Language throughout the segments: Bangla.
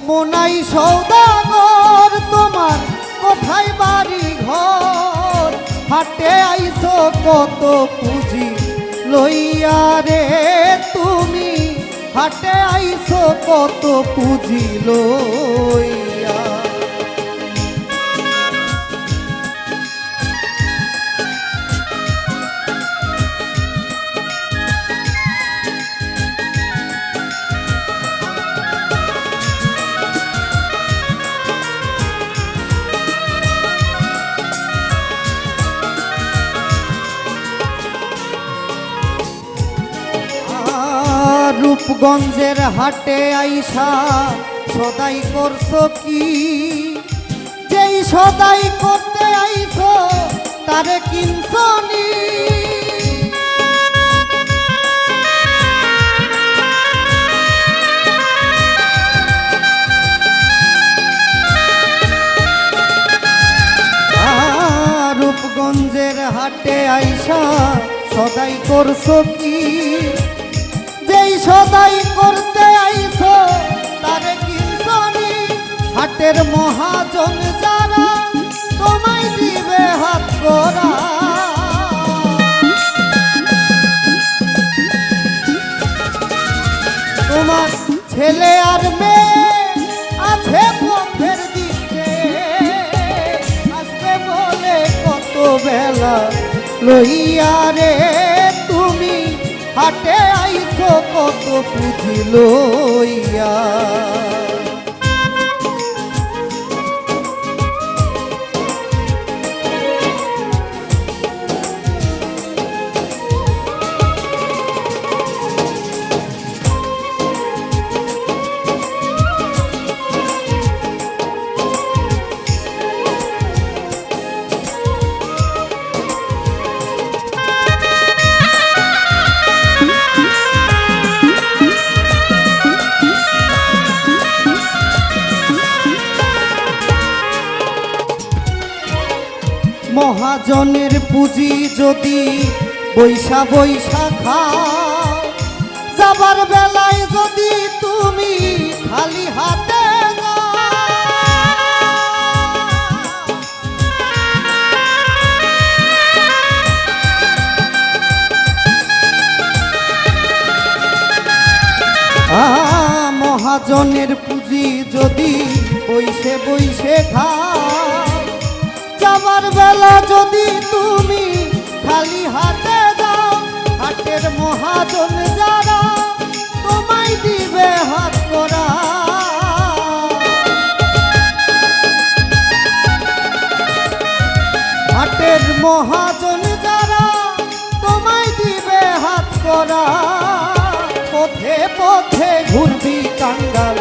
মোনাই সৌদাগর তোমার কোথায় বাড়ি ঘর, হাটে আইছো কত পুঁজি লইয়া রে তুমি, হাটে আইছো কত পুঁজি লইয়া। রূপগঞ্জের হাটে আইসা সদাই করছো কি, যেই সদাই করতে আইছো তারে কিনছো নি। রূপগঞ্জের হাটে আইসা সদাই করছো কি, যেই সদাই করতে আইছো তারে কিনছো নি। হাটের মহাজন যারা তোমায় দিবে হাত করা, তোমার ছেলে আর মেয়ে আছে পথের দিকে, আসবে বলে কত বেলা লইয়া রে তুমি, হাটে আইছো কত পুঁজি লইয়া। মহাজনের পুঁজি যদি বৈশা বৈশা খাও, যাবার বেলায় যদি তুমি খালি হাতে মহাজনের পুঁজি যদি বৈশে বৈশে খাও, যাবার বেলা যদি তুমি খালি হাতে যাও, হাটের মহাজন যারা তোমায় দিবে হাত করা। হাটের মহাজন যারা তোমায় দিবে হাত করা, পথে পথে ঘুরবি কাঙ্গাল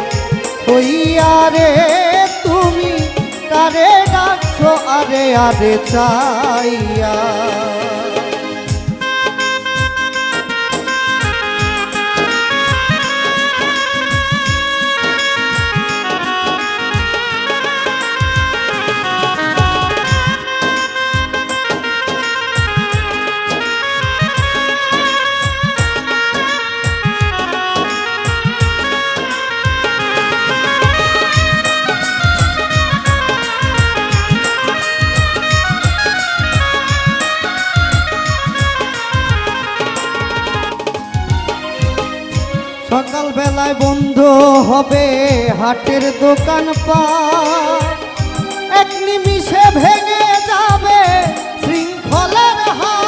হইয়া রে তুমি, তারে ডাকছো আরে আরে চাইয়া। সকাল বেলায় বন্ধ হবে হাটের দোকান পাট, এক নিমিষে ভেঙে যাবে শৃঙ্খলার হাট।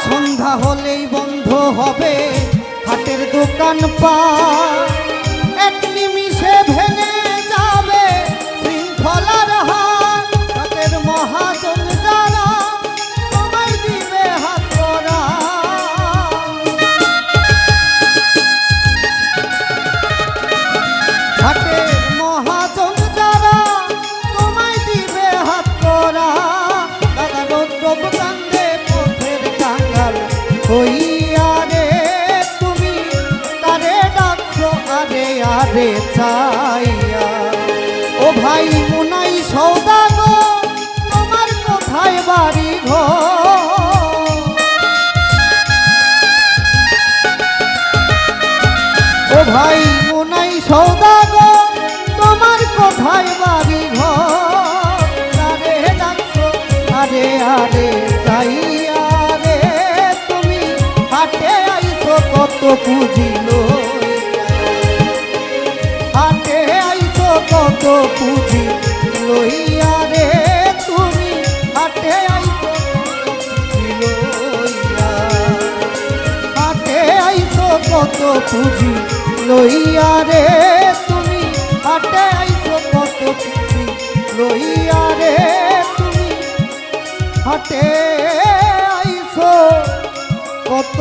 সন্ধ্যা হলেই বন্ধ হবে হাটের দোকান পাট, এক নিমিষে ভেঙে শৃঙ্খলার হাট। হাটের মহাজন যারা তোমায় দিবে হাত করা, হাটের মহাজন যারা তোমায় দিবে হাত করা। দাদা রৌদ্রব কান্দে পথের কাঙ্গাল হইয়া রে তুমি, তারে ডাকছো পুঁজি লইয়া হাটে আইছো কত পুঁজি লইয়া রে তুমি হাটে আইছো পুঁজি লইয়া হাটে আইছো কত পুঁজি লইয়া রে তুমি হাটে আইছো কত পুঁজি লইয়া রে তুমি হাটে আইছো কত